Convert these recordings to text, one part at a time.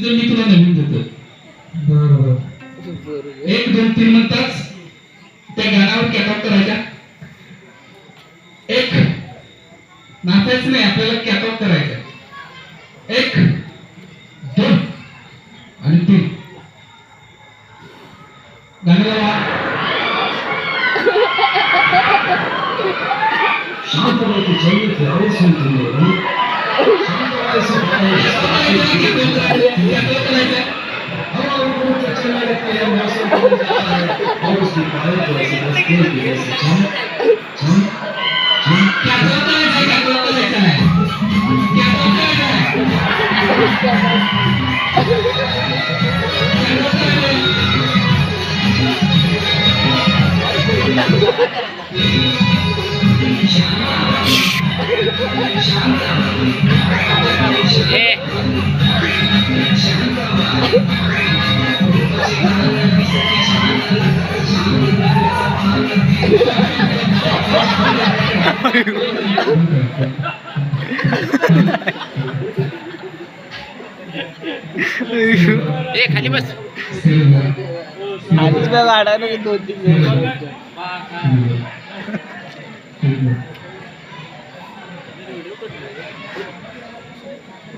तिथं मी तुला नवीन देतो. बरोबर. 1 2 3 म्हणताच त्या गाण्यावर कॅटॉप करायचा. 1 नाचायचं नाही, आपल्याला कॅटॉप करायचं. 1 2 आणि 3 गाण्याला शांतपणे चलते आवाज सुनते. खाली बस आधीच बघ आडायला 2-3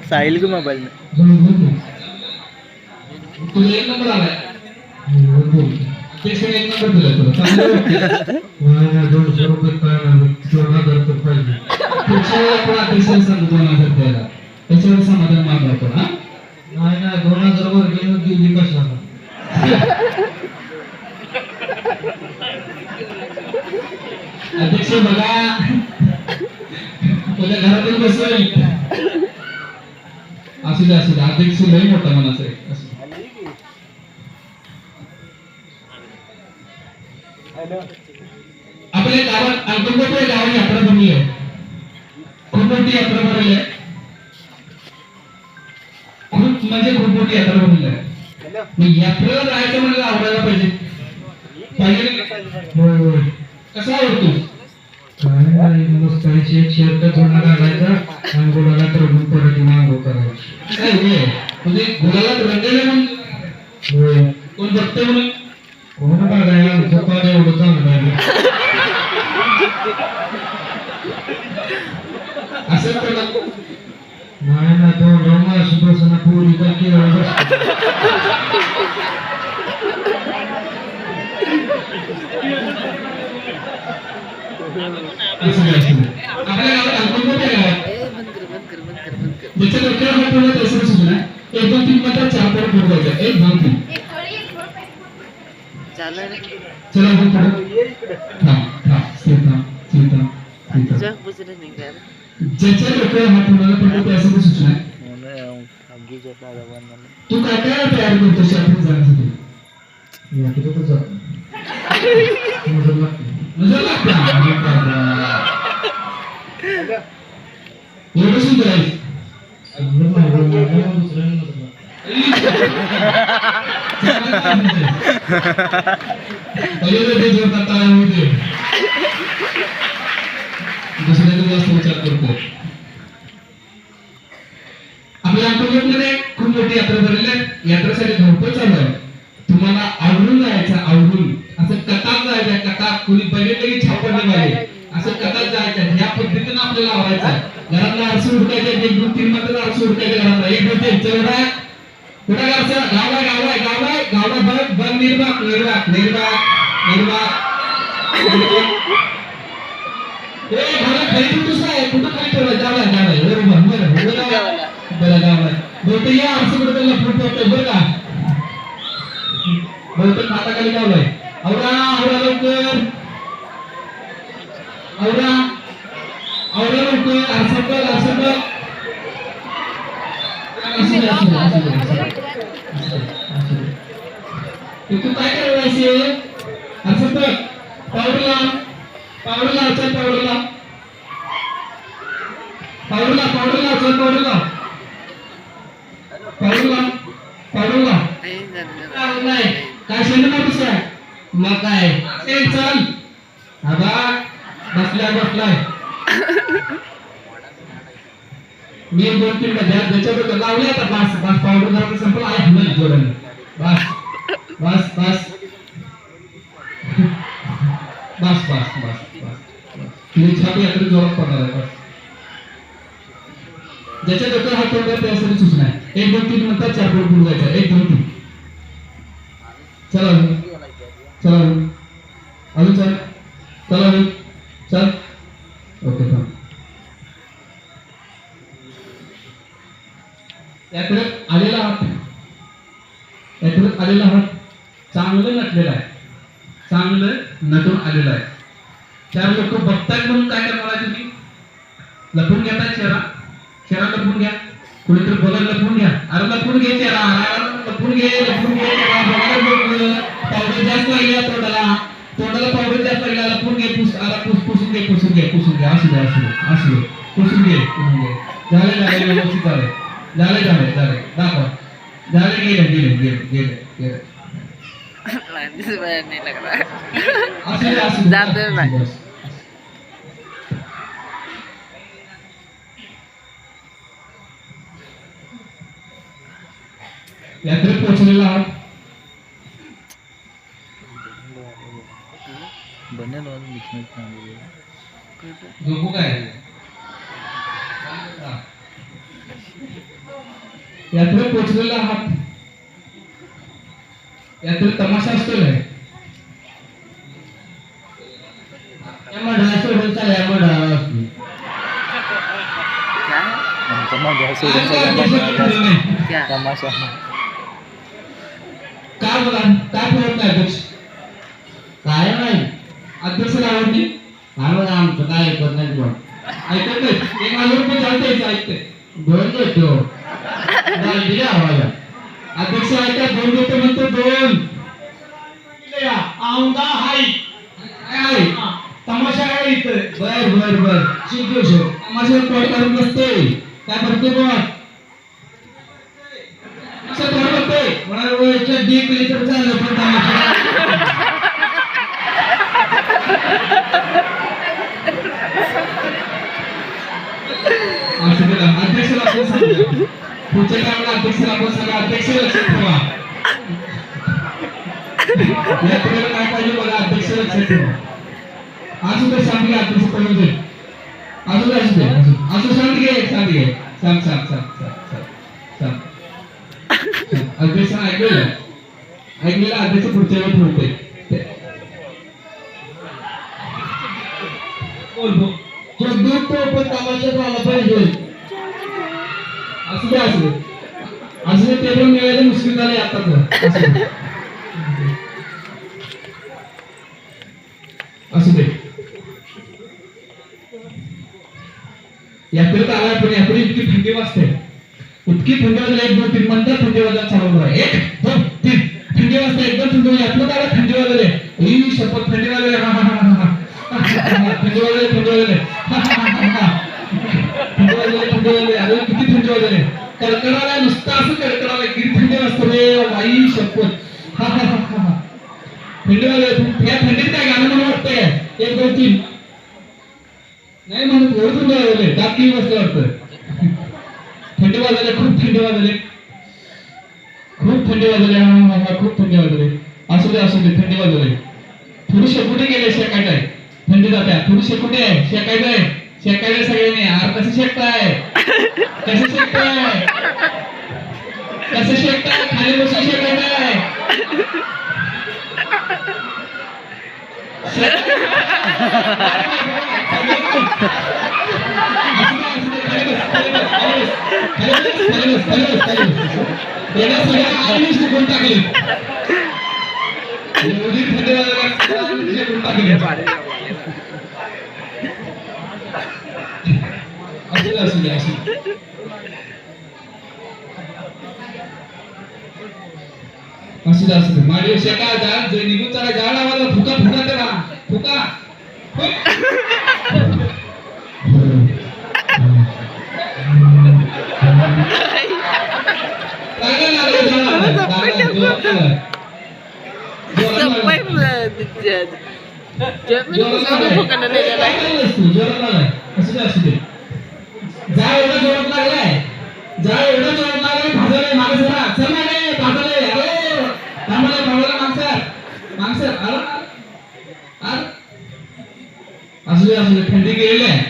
साहिल के मोबाइल में तुझे 1 नंबर आलाय. पेशंट 1 नंबर दिला तुला. चांगलं 200 रुपये काय नाही 2000 तर पाहिजे. पेशंटला पण अतिशय सांगतो 2000 द्यायला. त्याच्यावर समाधान मागला पण. हा नाही 2000 वर गेलो गेली कशाला. अध्यक्ष बघा तुझ्या घरातून बसलोय. असू दे अध्यक्ष लई मोठा मनाचा आहे. आपल्या गावात अंकलकोट गावात यात्रा भरली आहे. खूप मोठी यात्रा भरली आहे. खूप मोठी यात्रा भरली आहे. मग यात्रेला जायचं म्हणजे आवडायला पाहिजे. कसा आवडतो? काही एक शर्ट थोडा घालायचा आणि गुलाला रंगून परत मागो करायची. काय म्हणजे गुलाला रंगायला म्हणून कोण बघतोय म्हणून कोण बघायला झोपायला एवढं चांगलं आहे. असं नाही ना तो रंगा सुबसना पूरी काय केलं आपल्या गावात अंकलकोट गावात ज्याच्या डोक्यावर हात ठेवला त्याचं सुचना 1 2 3 म्हणतात 4 परत पुढे जायचं. 1 2 3 चला आपण पुढे ज्याच्या डोक्यावर हात ठेवला पण त्याचं सुचना तू काय काय तयार करतो शाळेत जाण्यासाठी. एवढं सुंदर आहे. दुसऱ्याचा जास्त विचार करतो. आपल्या अंकलकोटमध्ये खूप मोठी यात्रा भरलेली आहे. यात्रेसाठी धावपळ चालू आहे. तुम्हाला आवडून जायचं आवडून असं कटात जायचं. कटात कोणी बघितलं की छापडली पाहिजे असं कटात जायचं. ह्या पद्धतीनं आपल्याला आवडायचं. घरातला आरसू उडकायचे 1 2 3 म्हणतात आरसू उडकायचे घरातला 1 2 3 चला कुठं घरचं गावला बघ निर्वाक घरात खाली दुसरा आहे कुठं खाली ठेवला जावला बरं या आरसू कुठं लपडून ठेवतोय बरं का. बहुतेक हाताखाली लावलाय. आवरा लवकर लवकर आरसा तू काय करायचे असं बघ. पावडरला चल पावडरला नाही काय शंभर दुसरा मग काय चल बसलाय मी 2-3 ज्याच्याबरोबर लावले आता बस बस पावडर जरा संपला आहे हल्ल जोडून बस बस बस बस बस बस बस तुम्ही छाती यात्रे जोरात पडणार आहे बस ज्याच्या डोक्यात हात ठेवला त्यासाठी सूचना आहे 1 2 3 म्हणतात 4 पुढे जायचं 1 2 3 चला चला अजून चल चला चल ओके थांब याकडे आलेला हात चांगलं नटलेला आहे चांगलं नटून आलेला आहे 4 लोक बघतायत म्हणून काय करणार आहे तुम्ही लपून घेताय चेहरा लपून घ्या कुणीतरी बघत लपून घ्या अरे लपून घे चेहरा लपून घे पावडर जास्त लागली तोंडाला पावडर जास्त लागला लपून घे पुसून घे असू दे पुसून घे झाले व्यवस्थित झाले दाखव झाले गेले नहीं लग रहा है जाते नहीं यात्रेत पोहोचलेला आहात बनेल और बीच में झोपू काय यात्रेत पोहोचलेला आहात यात्रेत तमाशा असतो काय क्या तमाशा काय बोला काय बोलत नाही अध्यक्ष काय नाही अध्यक्षाला आवडली आमचं काय ऐकत नाही पण ऐकत नाही 1,000 रुपये चालते ऐकते 2 देतो दिला आवाज अध्यक्ष ऐका 2 देतो म्हणतो 2 औंदा हाय काय तमाशा आहे इथं बर शिकवशो तमाशा कोण करून बसते काय करते बघ असं कोण करते मला रोजच्या डीप लिटर झालं पण तमाशा असं केलं अध्यक्षाला आपण सांगू पुढच्या टाइमला अध्यक्षाला आपण सांगा अध्यक्ष लक्षात ठेवा या पुढे काय पाहिजे बघा अध्यक्ष लक्षात ठेवा असू दे सांग अध्यक्ष पाहिजे असू सांग अध्यक्ष ऐकलेलं अध्यक्ष पुढच्या वेळी ठेवते बोल जो दूध तो पण तमाशात आला पाहिजे असू दे टेबल मिळायला मुश्किल झाले आताच असू दे यात्रेत आलाय पण यापुढे इतकी थंडी वाजते इतकी थंडी वाजली 1 2 3 म्हणतात थंडी वाजत चालू आहे 1 2 3 थंडी वाजते एकदम थंडी यात्रेत आला थंडी वाजले ही शपथ थंडी वाजले थंडी वाजले अरे किती थंडी वाजले कडकडाला नुसतं असं कडकडाला किती थंडी वाजते रे बाई शपथ थंडी वाजले या थंडीत काय गाणं म्हणून वाटतंय 1 2 3 नाही म्हणून एवढं थंडी वाजले दाखी बसलं वाटतं थंडी वाजले खूप थंडी वाजले खूप थंडी वाजले असू दे थंडी वाजले थोडी शेकुटी गेले शेकायचंय थंडी जात्या थोडी शेकुटी आहे शेकायचंय सगळ्यांनी आर कसं शेकताय खाली बसून शेकायचंय असू दे माझे शेका झाड निघून चाला झाड आवाज फुका त्याला फुका असू दे जा एवढा जोरात लागलाय, जा एवढा जोरात लागलाय, भाजले मागे सरा, सर मागे भाजले, अरे थांबले मागसर आलो ना, असू दे थंडी गेलेली आहे,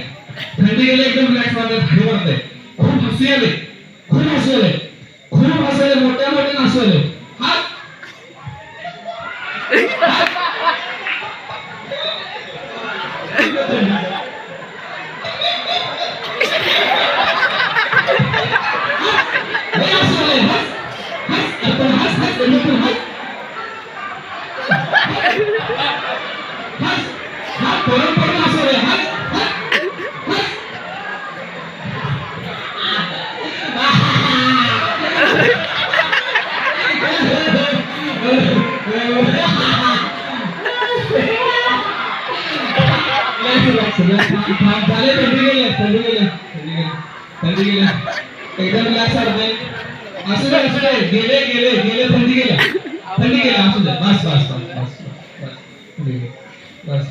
थंडी गेली एकदम रिलॅक्स वाटत, भारी वाटतंय, खूप हसू आले, मोठ्या हसू आले, हात एकदम रिलॅक्स वाटतंय, असू दे गेले थंडी गेल्या असू दे, बस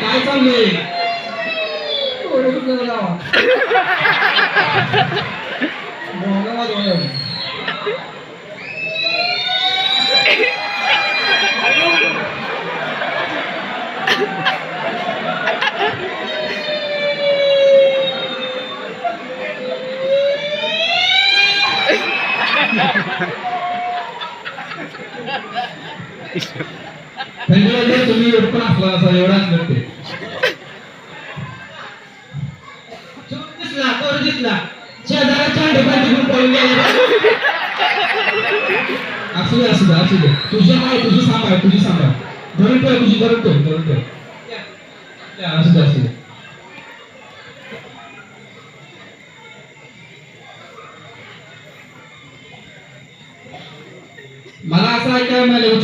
काय चाललंय थंडीमध्ये तुम्ही एवढं असला असा एवढाच नसते, दिसला शेजाराच्या डोक्यातून पळून गेला, असू दे तुझं सांभाळ धरून ठेव असू दे मला असं ऐकायला मिळालं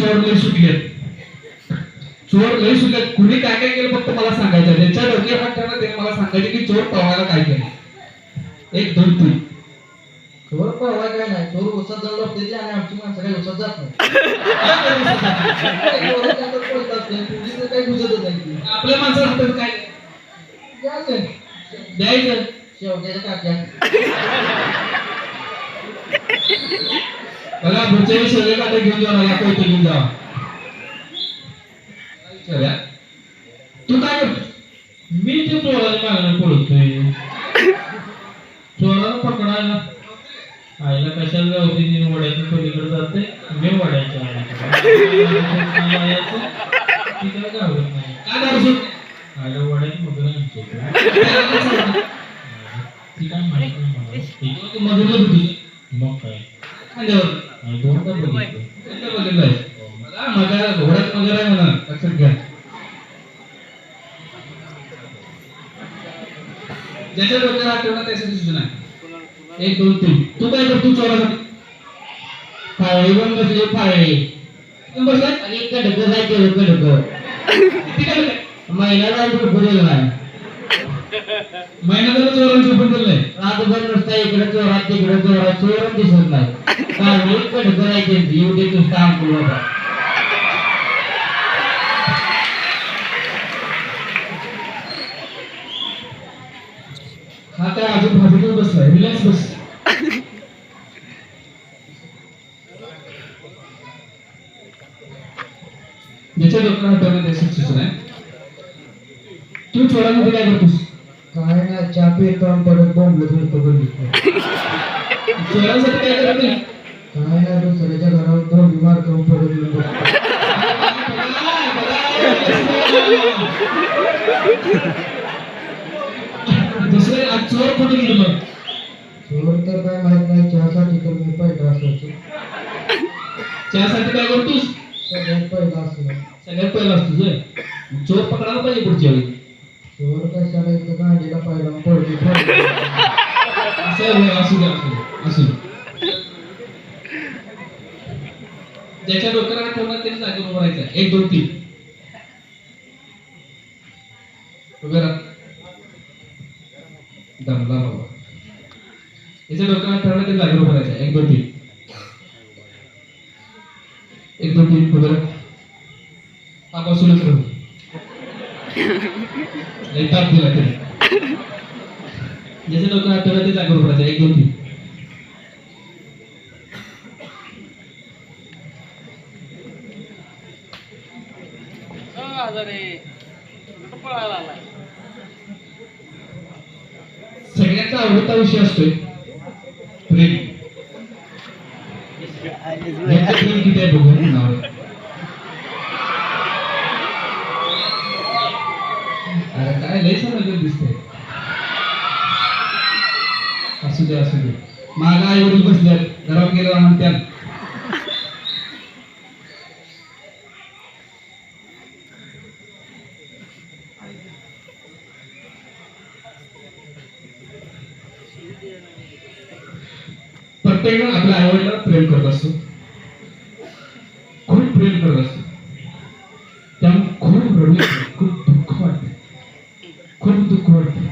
चोर लई सुटले, कुणी काय केलं फक्त मला सांगायचं, त्यांच्या डोक्यात हात ठेवला त्याने मला सांगायचे की चोर पळवायला काय केलं, 1 2 3 चोर पळवाय काय नाही, चोर उसात जाऊन लपते आणि आमची माणसं काही उसात जात नाही. पोलीस काही बुजतच नाही, आपल्या माणसाला हातात काय द्यायचं शेवट्याच्या काक्या बघा पुढच्या वेळी सगळे काटे घेऊन जावा, पैसे घेऊन जावा. तू काय करतो? मी ते चोराच्या मागणं पळतोय, चोराला पकडायला आईला कशाला जाऊते, मी वड्याच्या पलीकडे जाते, मी वड्याच्या तिकडे घाबरत नाही, काय दारू आईला वड्याची मगर आणतो ती काय माहित नाही मला, मधुरला होती मग काय खांद्यावर दोनदा बघितलं. कोणत्या बघितलंय? मगर घोड्यात मगर आहे म्हणा, लक्षात घ्या. ज्याच्या डोक्यात हात ठेवला त्यासाठी सूचना आहे. 1 2 3 तू काय करतो चोरासाठी? फाळे पण बसले, फाळे तू बसलाय आणि कडकं काय केलं कडकं किती काय महिला जाऊन झोपलेलं नाही, महिना झाला चोरांनी झोपून दिलंय. रातभर नुसता इकडे चोरात तिकडे चोरात, चोर दिसत नाही, काय कडकं नाही त्यांची, येऊ दे नुसता अंकुल होता. हा काय अजून भाजून बसलाय, रिलॅक्स बस. ज्याच्या डोक्यात हात ठेवला त्यासाठी सूचना आहे. तू चोरांमध्ये काय करतोस? काय नाही, चहा पितो आणि परत बोंबलं फिरतो गल्लीत. चोरांसाठी काय करत नाही? काय नाही, दुसऱ्याच्या घरावर धोंडी मारतो परत येऊन बसतो. दुसरे आज चोर कुठे गेलो मग? चोर तर काय माहित नाही, चहासाठी तर मी पहिला असायचो, चहासाठी काय करतोस? सगळ्यात पहिला असलो. सगळ्यात पहिला असतोस होय? चोर पकडायला पाहिजे पुढच्या वेळी. चोर कशाला इथं गांडीला पहिला पडली असं होय, असू दे. ज्याच्या डोक्याला हात ठेवला त्याने जागेवर उभं राहायचं. 1 2 3 दमला बाबा. याच्या डोक्याला ठरवलं ते जागेवर करायचं. 1 2 3 1 2 3 पुढे हा बसूनच राहू. एक ताप दिला तरी ज्याच्या डोक्याला ठरवलं ते जागेवर करायचं. 1 2 3 सगळ्यांचा आवडता विषय असतोय प्रेम. यांचं प्रेम किती आहे बघू नाव. अरे काय लय समजलं दिसतंय. असू दे असू दे. माझा आई वडील बसले घरात गेलो म्हणत्यात प्रत्येक जण आपल्या आईवडिलांना प्रेम करत असतो. खूप प्रेम करत असतो. त्यामुळे खूप रडू येते. खूप दुःख वाटते. खूप दुःख वाटते.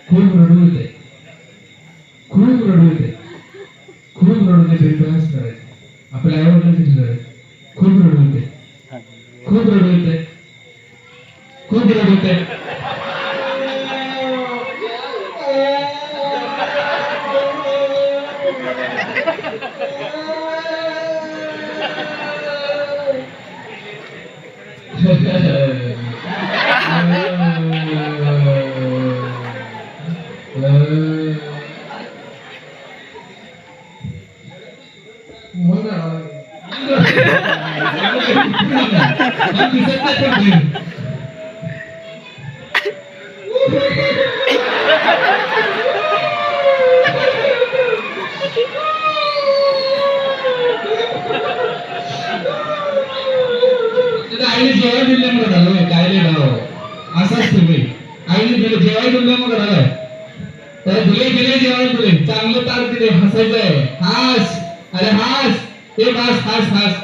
खूप रडू येते. खूप रडू येते. खूप रडू येते. बिनधास्त करायचं आपल्या आईवडिलांसाठी करायचं. खूप रडू येते. खूप रडू येते. खूप रडू येते. आईने जेवाय दिल्यामुळे झालं. काय भाव असंच तुम्ही आईने दिलं जेवाय दिल्यामुळे झालं. तर दिले गेले जेवाय दिले चांगलं तार दिले. हसायचंय. हास. अरे हास. ते बस हास हास.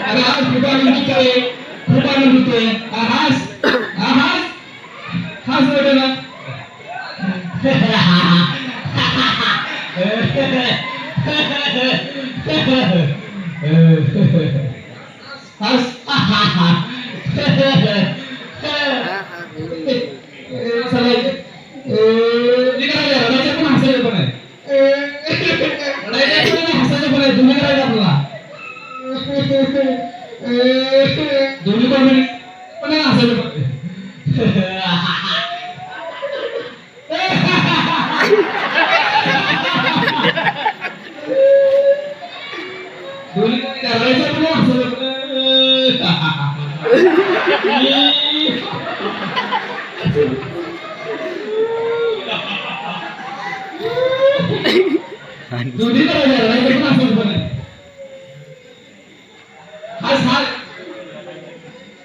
अरे हास. खूप आनंद होतोय. खूप आनंद होतोय. हास हास हास बेटा. हास रडायचं पण हसायचं पण आहे. रडायचं पण हसायचं पण आहे. तुम्ही करायचं आपल्याला दोन्ही पण हसायचं पण दोन्ही रडायचं पण हसायचं पण. दोन्ही रडायचं पण हसायचं पण आहे. हास हास.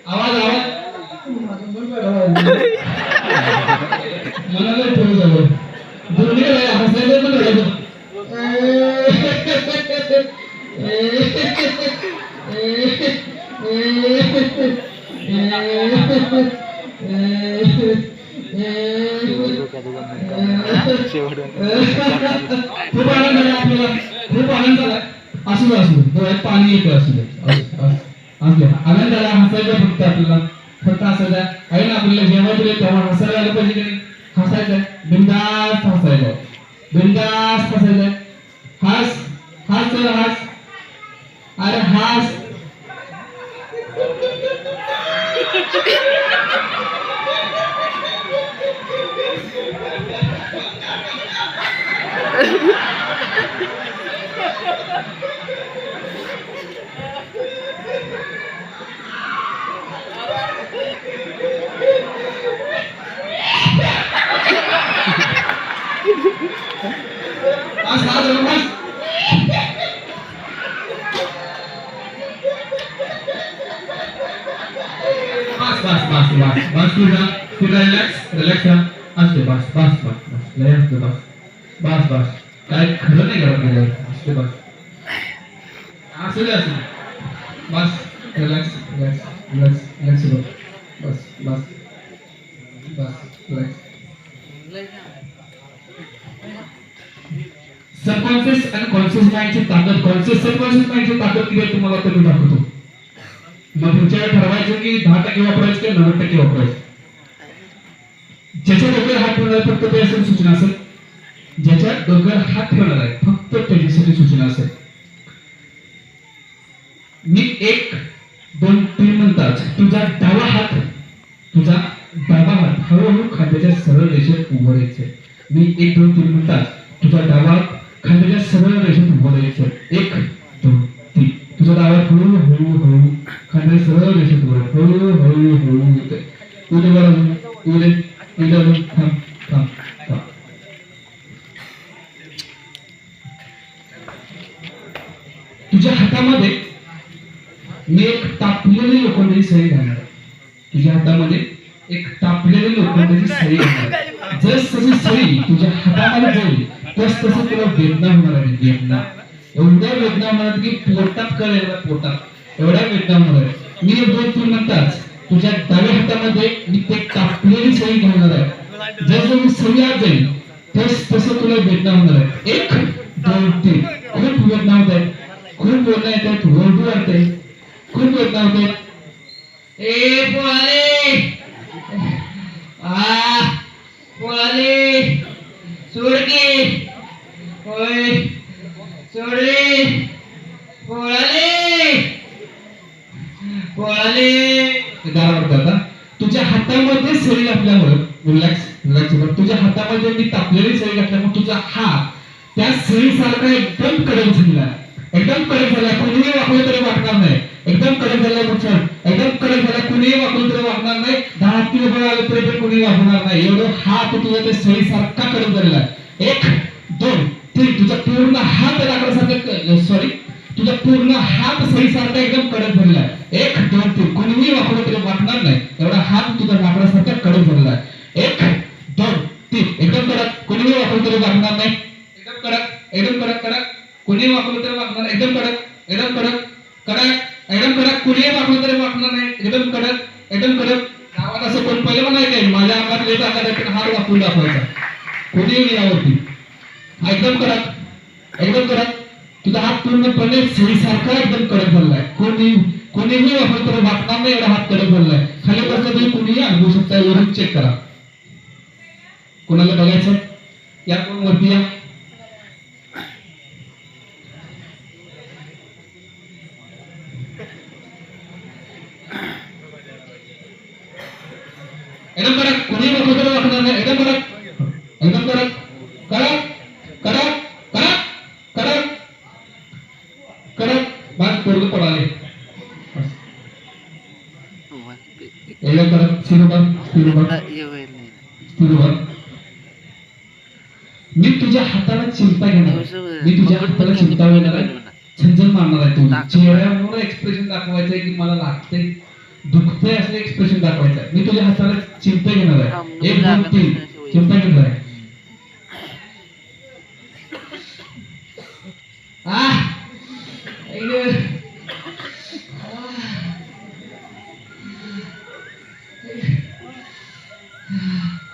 आवाज आवाज मनाला ठेवू जावं. दोन्ही हसायचं पण रडायचं पण. खूप आनंद झाला आपल्याला. खूप आनंद झाला. असू दे असू दे. डोळ्यात पाणी येतं. असू दे असू दे. आनंद झाला. हसायचं फक्त आपल्याला. फक्त हसायचं. आहे ना आपल्याला जेव्हा दिले तेव्हा हसायला आलं पाहिजे की नाही. हसायचं. बिनधास्त हसायचं. बिनधास्त हसायचं. हास हास तर हास. अरे हास. हास हास हास. बस तुझा रिलॅक्स असते. बस लय असते. बस काय खरं नाही करत गेलं असते. बस असू दे बस रिलॅक्स बस रिलॅक्स. सबकॉन्शियस आणि कॉन्शियस माइंडची ताकद, कॉन्शियस सबकॉन्शियस माइंडची ताकद किती आहे तुम्हाला तर मी दाखवतो. मग तुमच्या ठरवायचं की 10% वापरायचं की 90% वापरायचं. ज्याच्या डोक्यावर हात ठेवणार फक्त ते असेल सूचना असेल, ज्याच्या डोक्यावर हात ठेवणार आहे फक्त त्याच्यासाठी सूचना असेल. मी 1 2 3 म्हणताच तुझा डावा हात हळूहळू खांद्याच्या सरळ रेषेत उभं राहायचं. मी 1 2 3 म्हणताच तुझा डावा हात खांद्याच्या सरळ रेषेत उभं राहायचं. 1 2 3 तुझा डावा हात हळूहळू खांद्याच्या सरळ रेषेत उभं राहायचं. हळूहळू होतंय. उद्या बरं उद्या थांब थांब थांब. तुझ्या हातामध्ये मी एक तापलेली लोखंडाची सळी घालणार. तुझ्या हातामध्ये एक तापलेली लोखंडाची सळी घालणार. जसं सळी तुझ्या हातामध्ये जाईल तसं तुला वेदना होणार आहे. वेदना एवढ्या वेदना होणार की पोटात कळेल, पोटात एवढ्या वेदना होणार आहे. मी 1 2 3 म्हणताच तुझ्या डाव्या हातामध्ये मी ते तापलेली सळी घालणार आहे. जसं सळी आत जाईल तसं तुला वेदना होणार आहे. 1 2 3 खूप वेदना होत आहे, खूप वेदना येत आहेत, ओरडू वाटते, खूप वेदना होत आहेत. ए पोळाले पोळाले सोडके होय सोडले पोळाले पोळाले. तुझ्या हातामध्ये सळी घातल्यावर रिलॅक्स तुझ्या हातामध्ये मी तापलेली सळी घातल्यामुळे तुझा हात त्या सळीसारखा एकदम कडक झाला, एकदम कडक झाला. कोणीही वाकलं तरी वाकणार नाही. एकदम कडक झाला मुठ्ठण, एकदम कडक झाला. कोणीही वाकलं तरी वाकणार नाही. 10 किलो बळ आलं तरी कोणी वाकणार नाही. एवढं हात तुझा त्या सळीसारखा कडक झालेला आहे. 1 2 3 तुझा पूर्ण हात लाकडासारखा सॉरी तुझा पूर्ण हात सळीसारखा एकदम कडक झालेला आहे. 1 2 3 कोणीही वाकलं तरी वाकणार नाही. एवढा हात तुझा लाकडासारखा कडक झालेला आहे. 1 2 3 एकदम कडक, कोणीही वाकलं तरी वाकणार नाही. एकदम कडक, एकदम कडक कडक, कोणीही वाकलं तरी वाकणार नाही. एकदम कडक, एकदम कडक कडक, एकदम कडक, कोणीही वाकलं तरी वाकणार नाही. एकदम कडक, एकदम कडक. गावात असं कोण पहिले म्हणायचे माझ्या अंगात लेट आला हात वापरून दाखवायचा कोणीही यावरती. एकदम कडक, एकदम कडक. तुझा हात पूर्णपणे सळीसारखा एकदम कडक झालेला आहे. कोणीही वापरलं तर वाकणार नाही. एवढा हात कडक झालेला आहे. खाली बसलं तरी कोणीही अनुभवू शकता. वरून चेक करा. कोणाला बघायचं या कोण वरती या. एकदम कडक, कोणी वाकलं तरी वाकणार नाही. एकदम कडक, एकदम कडक कडक कडक कडक कडक कडक. बस पोरग पडाले. एकदम कडक. स्थिर. मी तुझ्या हाताला चिमटा घेणार. मी तुझ्या हाताला चिमटा घेणार आहे. झंझण मारणार आहे. तू चेहऱ्यावर एक्सप्रेशन दाखवायचं आहे की मला लागते दुखते असं एक्सप्रेशन दाखवायचं आहे. मी तुझ्या हाताला चिमटे घेणार आहे. 1 2 3 चिमटा घेणार आहे.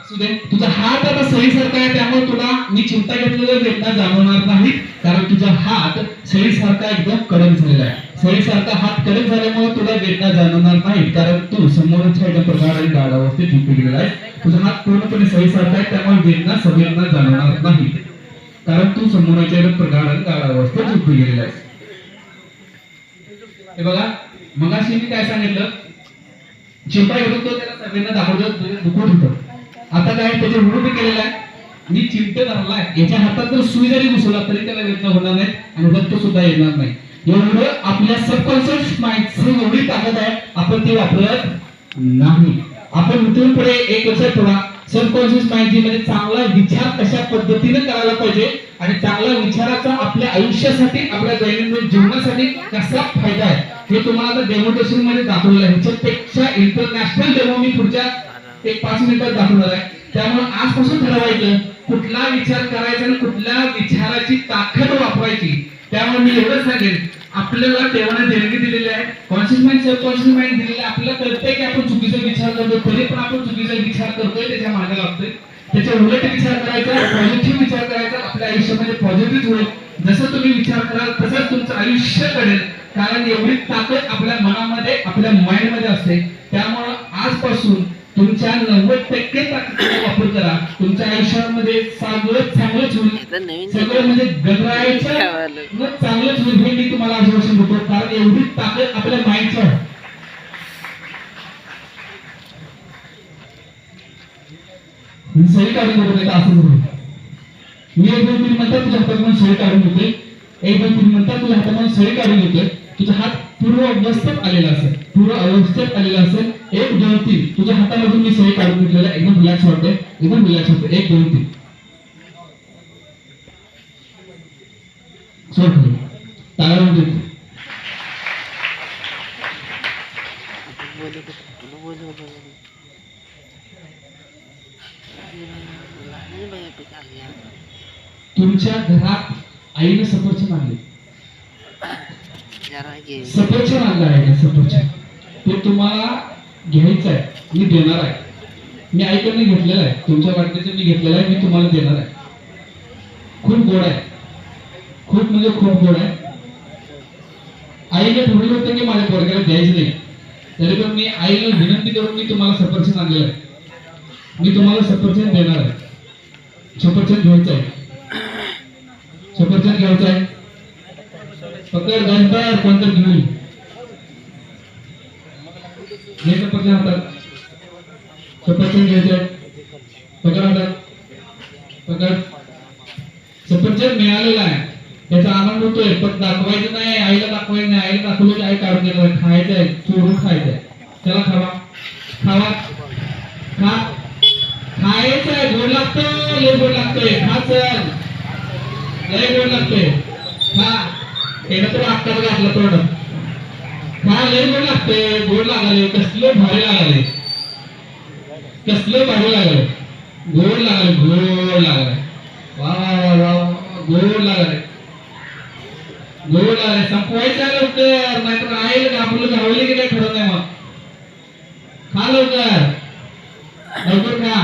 असू दे. तुझा हात आता सळीसारखा आहे त्यामुळे तुला मी चिमटा घेतलेला वेदना जाणवणार नाही. कारण तुझा हात सळीसारखा एकदम कडक झालेला आहे. सळीसारखा हात कडक झाल्यामुळे तुला वेदना जाणवणार नाही. कारण तू समोरच्या एका प्रकारे गाढावस्थेत झोपी गेलेला आहे. तुझा हात पूर्णपणे सळीसारखा आहे त्यामुळे वेदना संवेदना जाणवणार नाही. कारण तू समोरच्या एका प्रकारे गाढावस्थेत झोपी गेलेला आहे. हे बघा मगाशी मी काय सांगितलं चिमटा घेऊन तो त्याला संवेदना दाखवतो दुखत होतं. आता काय त्याचे विरोध केलेला आहे. मी चिमटे धरलाय याच्या हातात जर सुई जरी घुसवला तरी त्याला वेदना होणार नाही आणि रक्त सुद्धा येणार नाही. एवढं आपल्या सबकॉन्शियस माइंडची एवढी ताकद आहे. आपण ती वापरत नाही. आपण इथून पुढे एक लक्षात ठेवा सबकॉन्शियस माइंड म्हणजे चांगला विचार कशा पद्धतीने करायला पाहिजे आणि चांगल्या विचाराचा आपल्या आयुष्यासाठी आपल्या दैनंदिन जीवनासाठी कसा फायदा आहे हे तुम्हाला आता डेमोन्स्ट्रेशन मध्ये दाखवलेलं आहे. ह्याच्यापेक्षा इंटरनॅशनल डेमो मी पुढच्या 1-5 मिनिटात दाखवणार आहे. त्यामुळे आजपासून ठरवायचं कुठला विचार करायचा आणि कुठल्या विचाराची ताकद वापरायची. त्यामुळे मी एवढंच सांगेन आपल्याला देवाने देणगी दिलेली आहे. कॉन्शियस माइंड सबकॉन्शियस माइंड दिलेलं आहे. आपल्याला कळतंय की आपण चुकीचा विचार करतो तरी पण आपण चुकीचा विचार करतोय त्याच्या मागे लागतोय. त्याच्या उलट विचार करायचा, पॉझिटिव्ह विचार करायचा. आपल्या आयुष्यामध्ये पॉझिटिव्ह होईल. जसं तुम्ही विचार कराल तसंच तुमचं आयुष्य घडेल. कारण एवढी ताकद आपल्या मनामध्ये, आपल्या माइंड मध्ये असते. त्यामुळं आजपासून तुमच्या 90% ताकदीचा वापर करा. तुमच्या आयुष्यामध्ये सगळं चांगलंच होईल. सगळं म्हणजे गजरायचं मग चांगलंच होईल हे मी तुम्हाला आश्वासन देतो. कारण एवढी ताकद आपल्या माइंडच्या आहे. मी सही काढून देतो नाही तर असं करू. मी 1 2 3 म्हणतात तुझ्या हातातून सही काढून घेते. 1 2 3 म्हणतात तुझ्या हातातून सही काढून घेते. तुझा हात पूर्व अवस्थेत आलेला असेल, पूर्व अवस्थेत आलेला असेल. 1 2 3 तुझ्या हातामधून मी सही काढून घेतलेला. एकदम रिलॅक्स वाटते, एकदम रिलॅक्स होते. 1 2 3 सोड खाली. टाळ्या वाजवून देतो. तुमच्या घरात आईने सफरचंद आणले. सफरचंद आणलं आहे. सफरचंद ते तुम्हाला घ्यायचं आहे. मी देणार आहे. मी आईकडनं घेतलेलं आहे. तुमच्या वाटणीचं मी घेतलेलं आहे. मी तुम्हाला देणार आहे. खूप गोड आहे. खूप म्हणजे खूप गोड आहे. आईने ठरवलं होतं की माझ्या पोरग्याला द्यायचं नाही. तरी पण मी आईला विनंती करून मी तुम्हाला सफरचंद आणलेलं आहे. मी तुम्हाला सफरचंद देणार आहे. सफरचंद घ्यायचं आहे. सफरचंद घ्यायचं आहे. पकड गणपत कोणतं घेऊन हे सफरचंद हातात. सफरचंद घ्यायचं आहे. पकड हातात. पकड. सफरचंद मिळालेलं आहे. त्याचा आनंद होतोय. पण दाखवायचं नाही. आईला दाखवायचं नाही. आईला दाखवलं की आई काढून देणार आहे. खायचं आहे. चोरून खायचं आहे. त्याला खावा. खावा. खा. खायचं आहे. गोड लागतं. लय गोड लागतोय. खा चल. लय गोड लागतोय. खा. त्यानं तर आत्ता बघा आपलं तोंड. खा. लय गोड लागतंय. गोड लागाले. कसलं भारी लागाले. कसलं भारी लागले. गोड लागले. गोड लागले. वा वा वा वा. गोड लागले. गोड लागले. संपवायचं आहे लवकर. नाहीतर आईला आपलं घावले की नाही खरं नाही. मग खा लवकर. लवकर खा.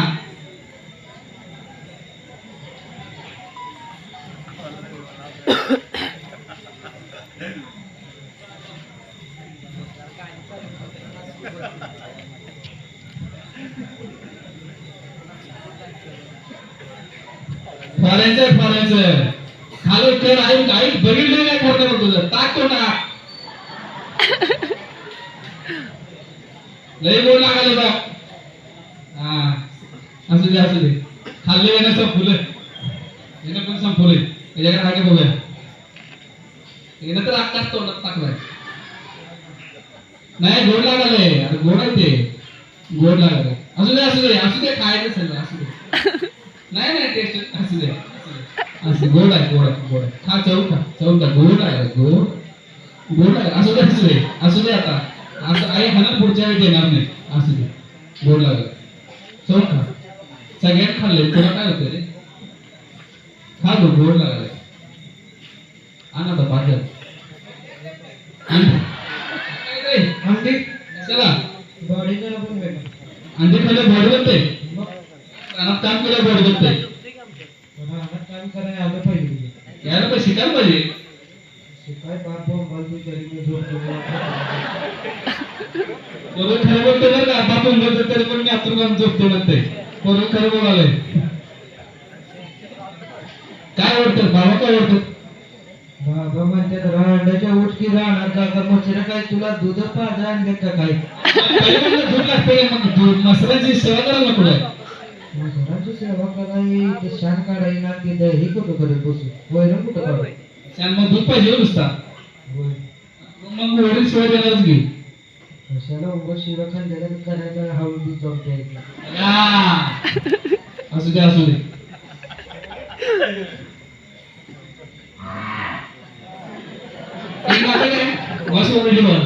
फॉरायचं खा लवकर. आई बघितलं नाही खरं बघ तुझं. टाक तो टाक. लय गोड लागायला बघ. हा असू दे असू दे. खाल्ले ना संपलं. यानं पण संपवले. त्याच्याकडे आहे का बघूया. यानं तर आत्ताच तोंडात टाकलाय. नाही गोड लागायला. अरे गोड आहे ते. गोड लागायला. असू दे असू दे असू दे. खायचं सगळं असू दे. नाही नाही टेस्ट असू दे. असं गोड आहे. गोड आहे. गोड आहे. खा. चव खा. चव खा. गोड आहे. गोड गोड आहे. असू दे असू दे असू दे. आता असं आई हाना पुढच्या वेळी देणार नाही. असू दे. गोड लागलं. चव खा. सगळ्यात खाल्ले तुला काय होतं रे. खा गो. गोड लागलं. आण आता पाठव. अंडी चला. अंडी खाल्लं बॉडी बनते. रानात काम केलं बॉडी बनते. काम करायला आलं पाहिजे. यायला पण शिकायला पाहिजे. शिकाय बाप बाजू तरी मी झोपतो. बरोबर खरं बोलतो बरं का. बाप बोलतो तरी पण मी आतून काम झोपतो म्हणते. बरोबर खरं बोलायलंय. काय आवडतं बाबा. काय आवडतं बाबा म्हणतात अंड्याच्या उठकी राहणार का मच्छर काय तुला दूध पाजा आणलं का काय. दूध लागते. मग मसाल्याची सेवा करायला नको आहे. मच्छराची सेवा करायची. ते शान काढायला ना ते दही कुठं करत बसू. वैरण कुठं काढू. शान मग दूध पाहिजे नुसता. मग वडील शिवाय देणारच घे. कशाला उभं शिवा खाल्लेला करायला हळदी जमते. असू दे असू दे. एक नाटक आहे. बस ओरडली बघ.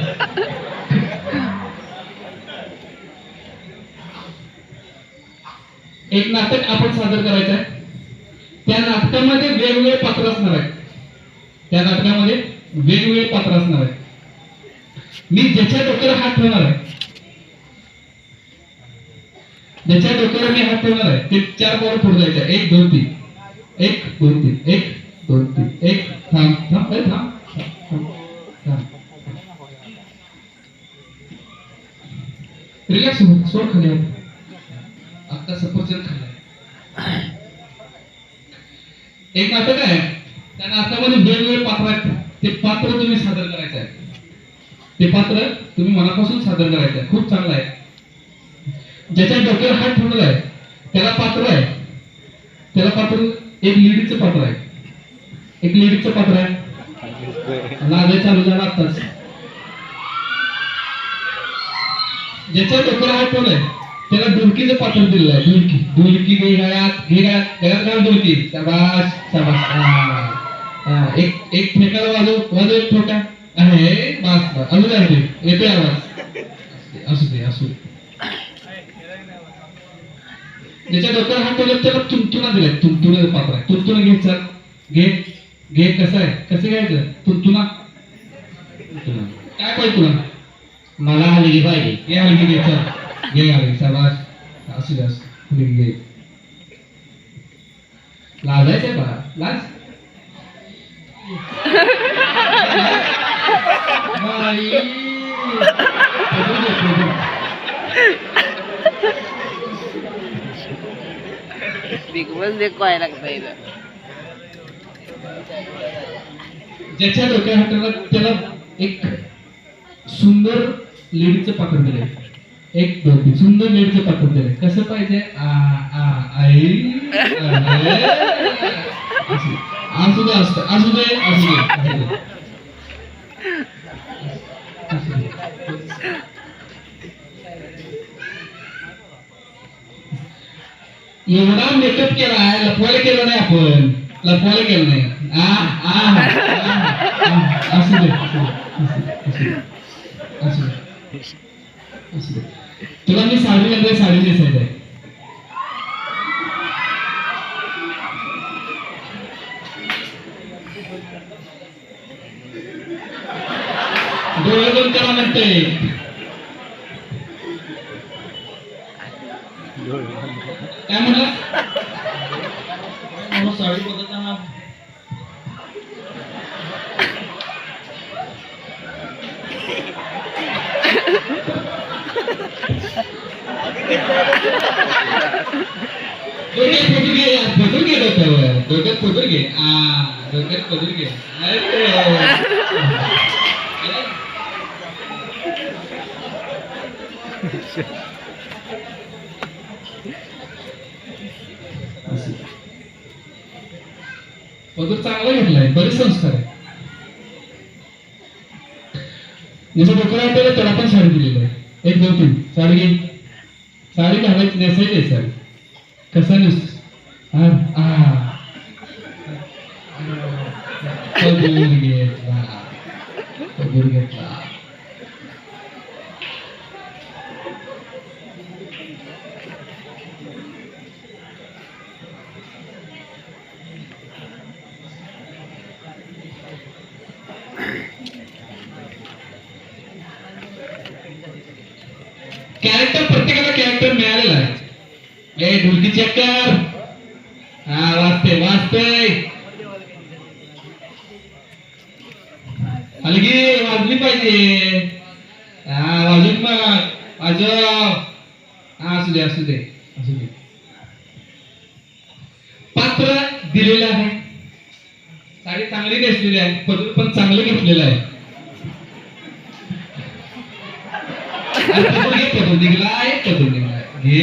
एक नाटक आपण सादर करायचं आहे. त्या नाटकामध्ये वेगवेगळे पात्र असणार आहेत. त्या नाटकामध्ये वेगवेगळे पात्र असणार आहेत. मी ज्याच्या डोक्याला हात ठेवणार आहे ज्याच्या डोक्यावर मी हात ठेवणार आहे ते 4 पावलं पुढे जायचं. 1 2 3 1 2 3 1 2 3 1 थांब थांब थांब थांब. रिलॅक्स हो, सोड खाली हात. आता सफरचंद खाल्लाय. एक नाटक आहे त्या नाटकामध्ये वेगवेगळे पात्र आहेत. ते पात्र तुम्ही सादर करायचं आहे. ते पात्र तुम्ही मनापासून सादर करायचं आहे. खूप चांगलं आहे. ज्याच्या डोक्यावर हात ठेवलेला आहे त्याला पात्र आहे. त्याला पात्र एक लेडीचं पात्र आहे. एक लेडीचं पात्र आहे. लागाय चालू झाला आत्ताच. ज्याच्या डोक्यावर हात ठेवलाय त्याला डुलकीचं पात्र दिलेलं आहे. डुलकी डुलकी घे गळ्यात घे गळ्यात घाल डुलकी. शाबास शाबास. एक ठेका वाजव एक ठोका आहे. बस अजून आहे येतोय आवाज. असू दे असू दे. ज्याच्या डोक्यावर हात ठेवला त्याला तुंतुना दिलाय. तुंतुना पात्र आहे. तुंतुना घ्यायचं. घे घे. कसं आहे कसं घ्यायचं तुंतुना. काय पाहिजे तुला. मला हलगी पाहिजे. घे हलगी घे. चल घे हलगी. शाबास. असू दे असू दे. घे. लाजायचंय बघा. लाज बाई. पदर घे, पदर. बिग बॉस देखो आया लगता है इधर. ज्याच्या डोक्यात हात ठेवला त्याला एक सुंदर लेडीचं पात्र दिलंय. 1 2 3 सुंदर लेडीचं पात्र दिलंय. कसं पाहिजे. आई असू दे असू दे असू दे असू दे. एवढा मेकअप केला आहे. लपवायला केलं नाही आपण. लपवायला केलं नाही. असू दे असू दे असू दे. तुला मी साडी घालते. साडी नेसायचं आहे. डोळे बंद करा म्हणते. काय म्हणलं. साडी बघताना डोक्यात पदर घे. पदर घे डोक्यावर. डोक्यात पदर घे. डोक्यात पदर घे. पदर चांगला घेतलाय. बरेच संस्कार आहे. जसं डोक्याला वाटलं त्याला पण साडी दिलेली आहे. 1 2 3 साडी घे. साडी घालायची नेसायची आहे साडी. कसा नेस. पदर घेतला. पदर घेतला. कॅरेक्टर प्रत्येकाला कॅरेक्टर मिळालेला आहे. ए ढोलकी चेक कर. वाजते वाजते. हलगी वाजली पाहिजे. वाजून मग वाजव. असू दे असू दे असू दे. पात्र दिलेलं आहे. साडी चांगली नेसलेली आहे. पदर पण चांगलं घेतलेलं आहे. पदर निघलाय. पदर निघलाय. घे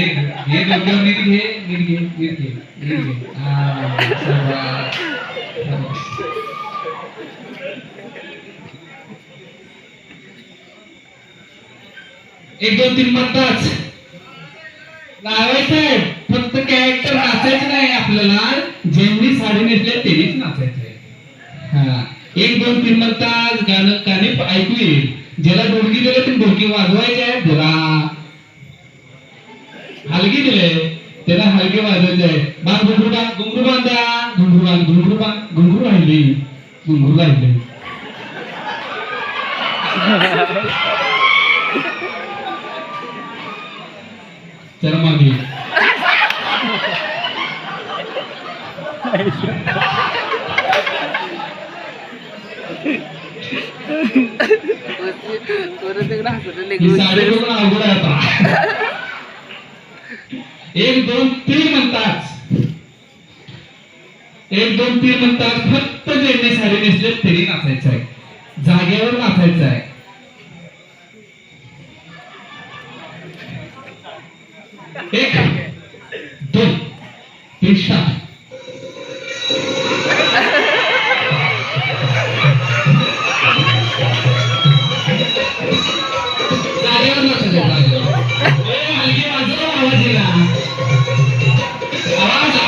घे डोक्यावर नीट घे. नीट घे नीट घे नीट घे. एक 2 3 म्हणताच लावायचंय. फक्त कॅरेक्टर नाचायचं नाही आपल्याला. ज्यांनी साडी नेसली त्यांनीच नाचायचंय. 1 2 3 म्हणताच गाणं काने ऐकू येईल. ज्याला डोलकी दिले ते डोलकी वाजवायचे आहे. ज्याला हलगी दिले त्याला हलगी वाजवायचे आहे. बांध घुंगरू बांध. घुंगरू बांधा. घुंगरू बांध. घुंगरू बांध. घुंगरू राहिली. घुंगरू राहिले. चला मागे. परत तिकडे हसत ही साडी बघून अवघड आहे आता. 1 2 3 म्हणतात. 1 2 3 म्हणतात. फक्त ज्यांनी साडी नेसली तरी नाचायचं आहे, जागेवर नाचायचं आहे. 1 2 3 स्टार्ट. जागेवर नाचायचं, जागेवर. हलकी वाजव, आवाज येईल. आवाज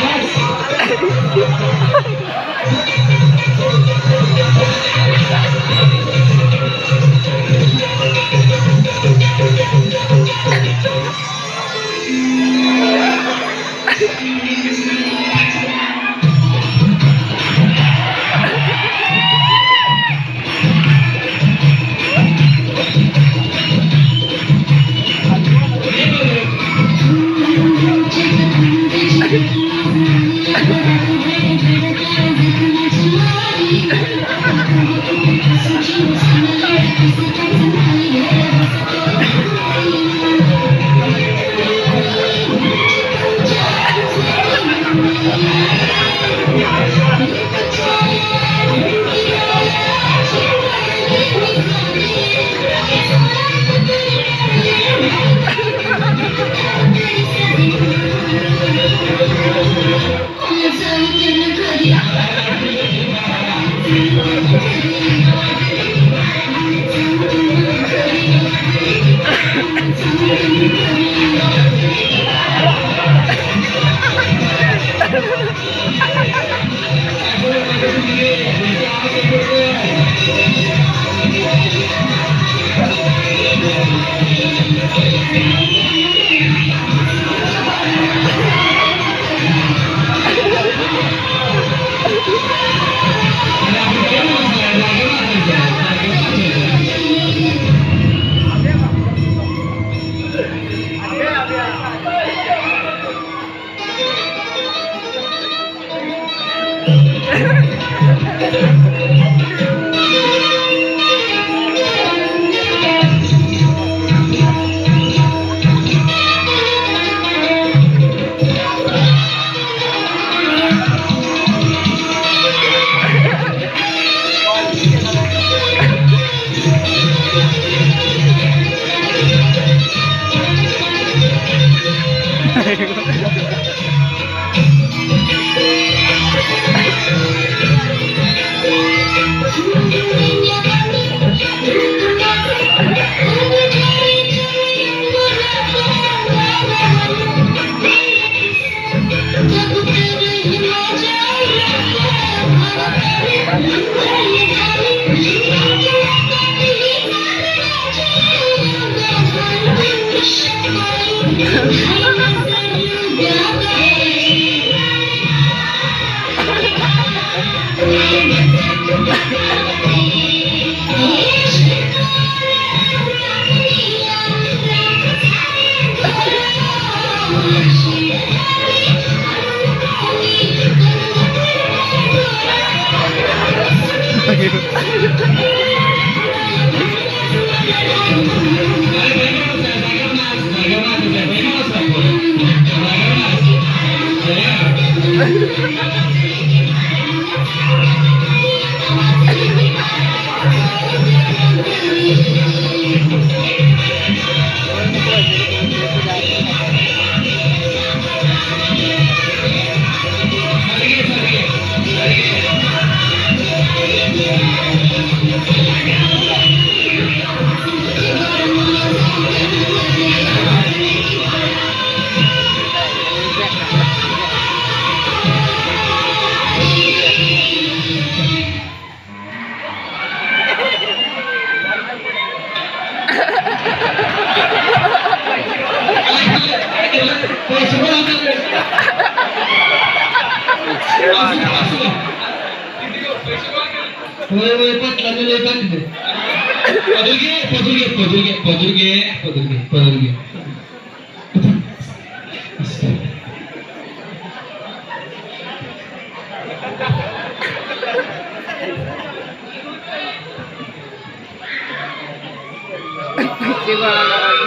पैसे गोळा करायचे.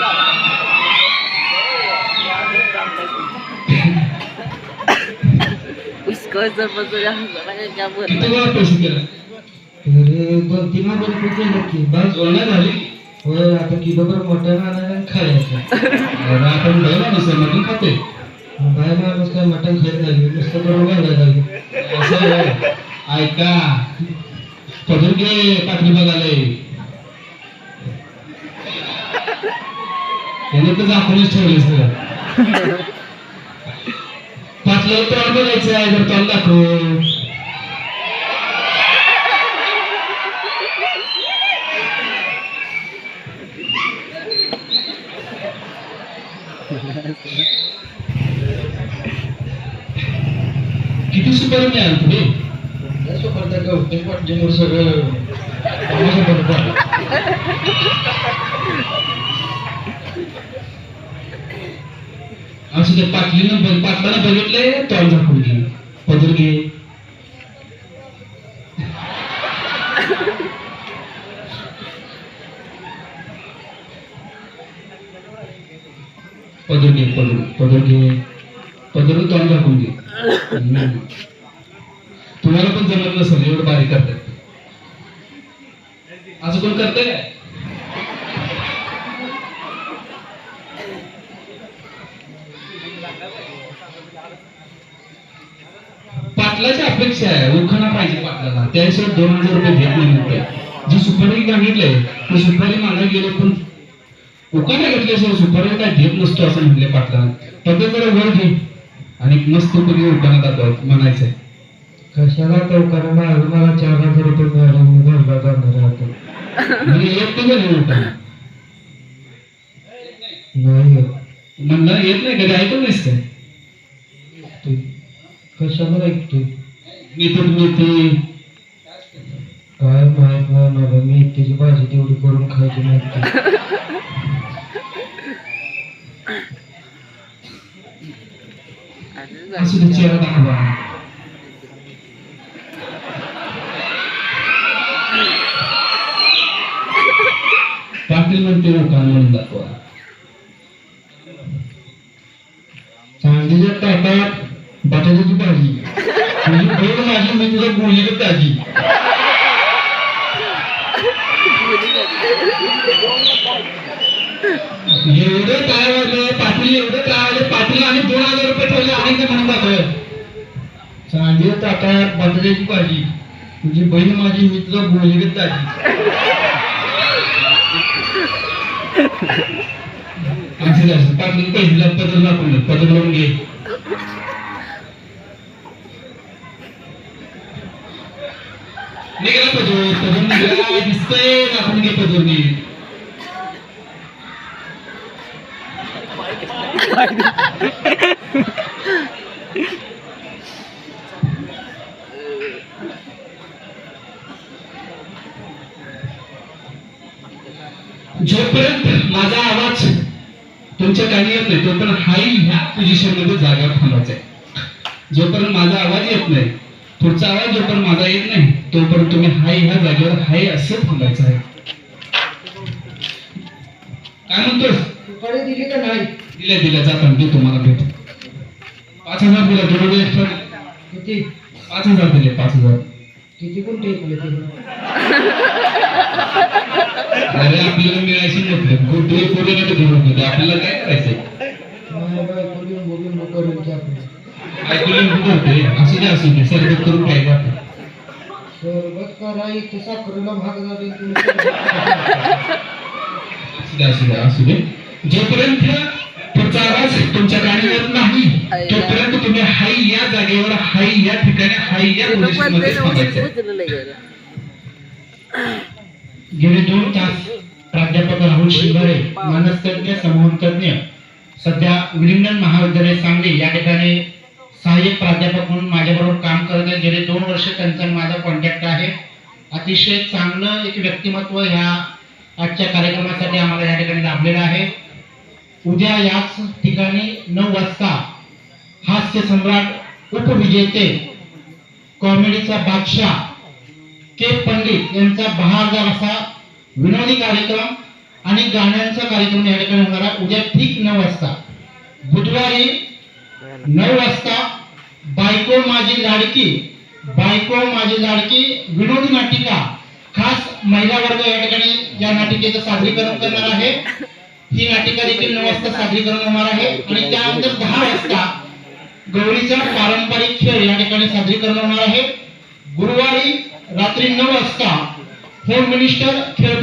उसको सरपंच क्या बोल किती वेळा पैसे केला? अरे 2-3 हजार रुपये केले की बस. जोडणं झाली. होय, आता किलोभर मटण आणायला आणि खायचं. अरे आपण बाई माणूस आहे, मटण खाते. बाय माणूस काय मटण खात नाही, नुसतं करून घालायला लागेल. असं आहे. ऐका, पदर घे पाटली बघाले. त्याने तर आपणच ठेवले सगळं. पाटल्यावर तोंड बघायचं आहे, जर तोंड दाखव. किती सुपारी मिळाल तुम्ही? सुपारच्या गवठी पाटलीवर सगळं बरोबर. असं ते पाटलानं बघितलंय, तोंड झाकून घे, पदर घे. पदर घे, पदर घे, पदर तोंड झाकून घे. तुम्हाला पण जमत नसेल, एवढं बारीक करतात. असं कोण करतंय काय? पाटलाची अपेक्षा आहे, उखाणा पाहिजे पाटलाला. त्याशिवाय 2000 रुपये घेत नाही म्हणते. जी सुपारी मागितलंय ती सुपारी मागायला गेलो, पण उखाणा घेतल्याशिवाय सुपारी काय देत नसतो असं म्हणले पाटलाला. पद्धतीकडे वर घे आणि मस्त तुम्ही उखाणा दाखवा म्हणायचंय. कशाला चौकाने मारून मला 4000 रुपये मिळाले, मी घरला जाणार आहे आता. म्हणजे येत नाही का उखाणा? नाही म्हणलं येत नाही, कधी ऐकून नाहीस काय? तू कशाला ऐकतोय? मी तर मेथी काय माहित नाही मला, मी त्याची भाजी तेवढी करून खायची नाही. असू दे, चेहरा दाखवा. पाटील म्हणते उखाणा म्हणून दाखवा. चांदीच्या ताटात बटाट्याची भाजी, तुझी बहीण माझी, मी तुझ्या गोळीकडे ताजी. एवढं काय वाजलं पाटील, एवढं काय वाजलं पाटील, आणि 2000 रुपये ठेवले आणि ते म्हणून दाखव. चांदीच्या ताटात बटाट्याची भाजी, तुझी बहीण माझी, मी तुझ्या गोळीकडे ताजी. असं पाटील पैसे पदर दाखवलं, पदर लावून घे. निघाला पदर, पदर निघाला, दिसतंय, दाखवून घे पदर नीट. जोपर्यंत माझा आवाज तुमच्या कानी येत नाही तोपर्यंत हाई ह्या पोझिशन मध्ये जागा थांबायचंय. जोपर्यंत माझा आवाज येत नाही, पुढचा आवाज जोपर्यंत माझा येत नाही तोपर्यंत तुम्ही हाय ह्या जागेवर हाय असं थांबायचं आहे. काय म्हणतोस? सुपारी दिली का नाही? दिल्या जाता मी तुम्हाला भेट 5000 दिला, थोडं एक्स्ट्रा. किती? 5000 दिले, 5000. किती कोण टेकले ते? अरे आपल्याला मिळायची नव्हतं, कुठे पुढे नाही घेऊन होते, आपल्याला काय करायचंय? नाही बाय, बोलून बोलून करून की आपण ऐकून कुठे होते? असू दे सरबत करून पाहिजे आपण. सरबत करा, इथे साखरेला भाग झाले तुम्ही. असू दे. जोपर्यंत पुढचा आवाज तुमच्या कानी येत नाही तोपर्यंत तुम्ही हाय या जागेवर, हाय या ठिकाणी, हाय या पोझिशन मध्ये थांबायचं. गेले 2 तास प्राध्यापक राहुल शिंगारे, मानसतज्ञ, संमोहनतज्ञ, सध्या विलिंगडन महाविद्यालय सांगली या ठिकाणी सहाय्यक प्राध्यापक म्हणून माझ्याबरोबर काम करत आहेत. गेले 2 वर्ष त्यांचा आणि माझा कॉन्टॅक्ट आहे. अतिशय चांगलं एक व्यक्तिमत्व ह्या आजच्या कार्यक्रमासाठी आम्हाला या ठिकाणी लाभलेलं आहे. उद्या याच ठिकाणी 9 वाजता हास्य सम्राट, उपविजेते, कॉमेडीचा बादशाह के पंडित यांचा बहारदार असा विनोदी कार्यक्रम आणि गाण्यांचा कार्यक्रम या ठिकाणी होणार आहे उद्या ठीक 9 वाजता. बुधवारी 9 वाजता बायको माझी लाडकी विनोदी नाटिका खास महिला वर्ग या ठिकाणी या नाटिकेचं सादरीकरण करणार आहे. ही नाटिका देखील 9 वाजता सादरीकरण होणार आहे आणि त्यानंतर 10 वाजता गौरीचा पारंपरिक खेळ या ठिकाणी सादरीकरण होणार आहे. गुरुवारी रात्री 9 वाजता होम मिनिस्टर खेळ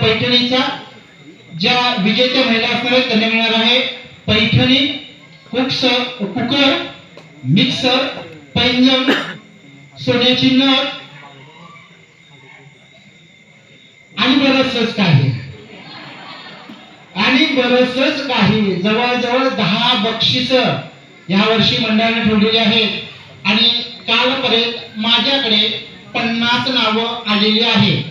पैठणीचा ज्या विजेत्या महिला असणार आहेत त्यांना मिळणार आहे पैठणी कुकर, मिक्सर, पैंजण, सोन्याची नथ आणि बरंचसंच काही जवळजवळ 10 बक्षीस या वर्षी मंडळाने ठेवलेली आहेत आणि कालपर्यंत माझ्याकडे 50 नावं आलेली आहेत.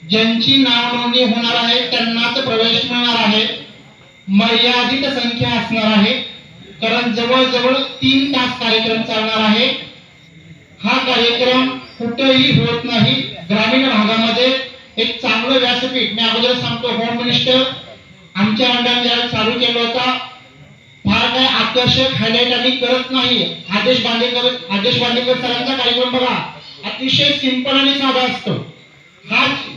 ज्यांची नाव नोंदणी होणार आहे त्यांनाच प्रवेश मिळणार आहे. मर्यादित संख्या असणार आहे कारण जवळजवळ 3 तास कार्यक्रम चालणार आहे. हा कार्यक्रम कुठेही होत नाही. ग्रामीण भागामध्ये एक चांगलं व्यासपीठ, मी अगोदर सांगतो, होम मिनिस्टर आमच्या मंडळाने ज्यावेळेस चालू केला होता फार काय आकर्षक हायलाइट आम्ही करत नाही. आदेश बांदेकर सरांचा कार्यक्रम बघा, अतिशय सिंपल आणि साधा असतो.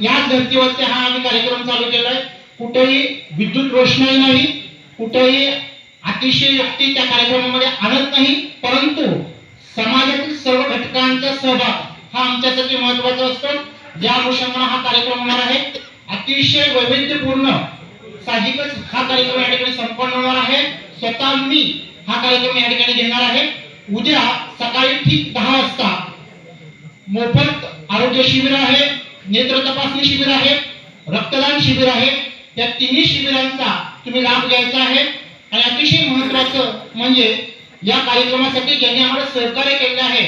याच धर्तीवरती हा आम्ही कार्यक्रम चालू केलाय. कुठेही विद्युत रोषणाई नाही, कुठेही अतिशयोक्ती त्या कार्यक्रमामध्ये आणत नाही, परंतु समाजातील सर्व घटकांचा सहभाग हा आमच्यासाठी महत्त्वाचा असतो. या अनुषंगाने हा कार्यक्रम होणार आहे. अतिशय वैविध्यपूर्ण साहजिकच हा कार्यक्रम या ठिकाणी संपन्न होणार आहे. स्वतः मी हा कार्यक्रम या ठिकाणी घेणार आहे. उद्या सकाळी ठीक 10 वाजता मोफत आरोग्य शिबिर आहे, नेत्र तपासणी शिबिर आहे, रक्तदान शिबिर आहे. या तिन्ही शिबिरांचा तुम्ही लाभ घ्यायचा आहे. आणि अतिशय महत्त्वाचं म्हणजे या कार्यक्रमासाठी ज्यांनी आम्हाला सहकार्य केले आहे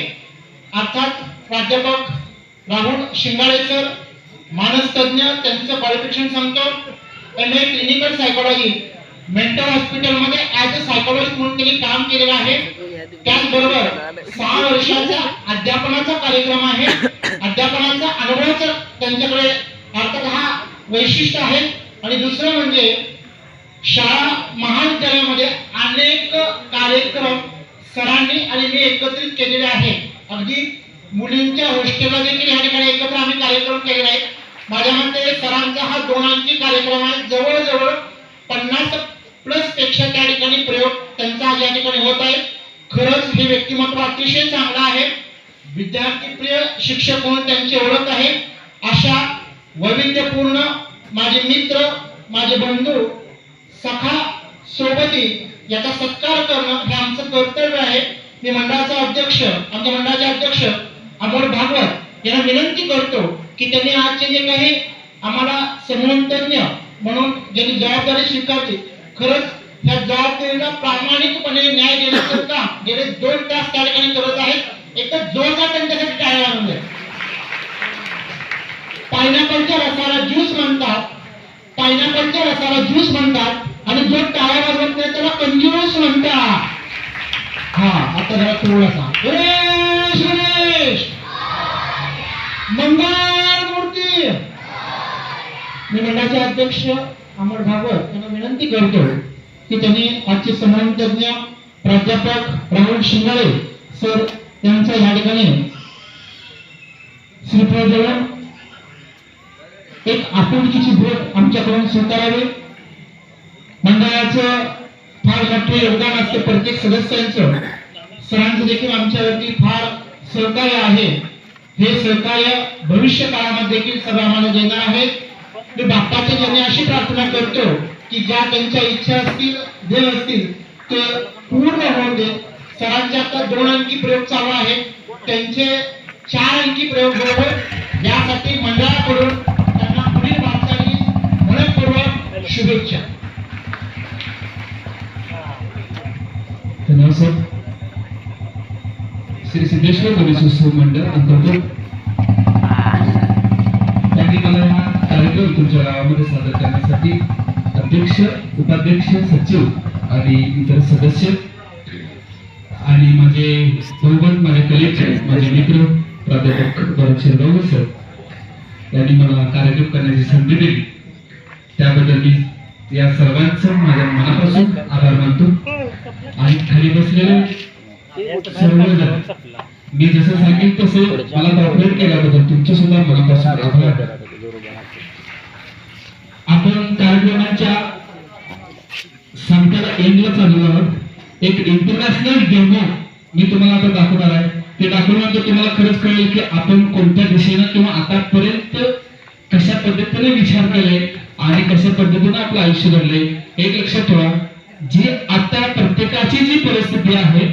अर्थात प्राध्यापक राहुल शिंगाळे सर, मानस तज्ञ, त्यांचं क्वालिफिकेशन सांगतो, त्यांनी क्लिनिकल सायकोलॉजी मेंटल हॉस्पिटलमध्ये ऍज अ सायकोलॉजिस्ट म्हणून त्यांनी काम केलेलं आहे. त्याचबरोबर 6 वर्षाचा अध्यापनाचा कार्यक्रम आहे. अध्यापनाचा अनुभवाचा त्यांच्याकडे अर्थात हा वैशिष्ट्य आहे. आणि दुसरं म्हणजे शाळा महाविद्यालयामध्ये अनेक कार्यक्रम सरांनी आणि मी एकत्रित केलेले आहेत. अगदी मुलींच्या हॉस्टेलला देखील या ठिकाणी एकत्र आम्ही कार्यक्रम केलेला आहे. माझ्या मते सरांचा हा 2 अंकी कार्यक्रम आहे. जवळजवळ 50+ पेक्षा त्या ठिकाणी प्रयोग त्यांचा या ठिकाणी होत आहे. खरंच हे व्यक्तिमत्व अतिशय चांगलं आहे. विद्यार्थी प्रिय शिक्षक म्हणून त्यांची ओळख आहे. अशा वैविध्यपूर्ण माझे मित्र, माझे बंधू, सखा, सोबती याचा सत्कार करणं हे आमचं कर्तव्य आहे. मी आमच्या मंडळाचे अध्यक्ष अमोल भागवत यांना विनंती करतो की त्यांनी आजचे जे काही आम्हाला समूहतज्ञ म्हणून ज्यांनी जबाबदारी स्वीकारली, खरंच या जबाबदारीला प्रामाणिकपणे न्याय देण्याचं काम गेले 2 तास त्या ठिकाणी करत आहेत. एकतर जोरदार त्यांच्यासाठी टाळ्या वाजवून द्या. पायनॅपलच्या रसाला ज्यूस म्हणतात आणि जो टाळ्या वाजवत नाही त्याला कंजूस म्हणतात. हा आता जरा थोडासा सुरेश मंगल मूर्ती. मी मंडळाचे अध्यक्ष अमोल भागवत यांना विनंती करतो की त्यांनी आजचे समन्वयतज्ञ प्राध्यापक राहुल शिंगाळे सर यांचा या ठिकाणी श्रीफळ देऊन एक आपुलकीची भेट आमच्याकडून स्वीकारावी. मंडळाचं फार मोठे योगदान असते प्रत्येक सदस्यांचं. सरांचं देखील आमच्यावरती फार सहकार्य आहे. हे सहकार्य भविष्य काळामध्ये देखील सर्व आम्हाला देणार आहेत. मी बाप्पाच्या चरणी अशी प्रार्थना करतो की ज्या त्यांच्या इच्छा असतील, ध्येय असतील ते पूर्ण होऊन दे. सरांचे आता 2 अंकी प्रयोग चालू आहेत, त्यांचे 4 अंकी प्रयोग बरोबर यासाठी मंडळाकडून त्यांना पुढील वाटचालीस मनपूर्वक शुभेच्छा. धन्यवाद सर. श्री सिद्धेश्वर गणेश उत्सव मंडळ अंतर्गत त्यांनी मला हा कार्यक्रम तुमच्या गावामध्ये सादर करण्यासाठी अध्यक्ष, उपाध्यक्ष, सचिव आणि इतर सदस्य आणि माझे सोबत माझे कलेक्टर, माझे मित्र प्राध्यापक गौरव शिरगावकर सर यांनी मला कार्यक्रम करण्याची संधी दिली त्याबद्दल मी या सर्वांचं माझ्या मनापासून आभार मानतो आणि खाली बसलेले सर्वजण मी जसं सांगेन तसं मला कॉपरेट केल्याबद्दल तुमचं सुद्धा मनापासून आभार. आपण कार्यक्रमाच्या संपत्याला एंडला चाललो आहोत. एक इंटरनॅशनल डेमो मी तुम्हाला आता दाखवणार आहे. ते दाखवल्यानंतर तुम्हाला खरंच कळेल की आपण कोणत्या दिशेनं किंवा आतापर्यंत कशा पद्धतीने विचार केले आणि कशा पद्धतीने आपलं आयुष्य घडले. एक लक्षात ठेवा, जी आता प्रत्येकाची जी परिस्थिती आहे,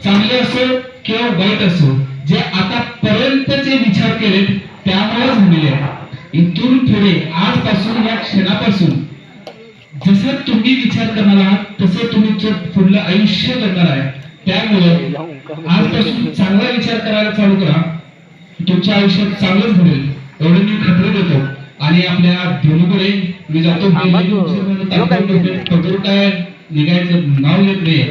चांगली असो किंवा वाईट असो, जे आतापर्यंतचे विचार केले त्यामुळे झालेले आहे. इथून पुढे आजपासून या क्षणापासून जसं तुम्ही विचार करणार आहात तसं तुमचं पुढलं आयुष्य घडणार आहे. त्यामुळे आजपासून चांगला विचार करायला चालू करा, तुमच्या आयुष्यात चांगलंच घडेल एवढं मी खात्री देतो. आणि आपल्या धेनुकडे मी जातो. काय निघायचं नाव येत नाही.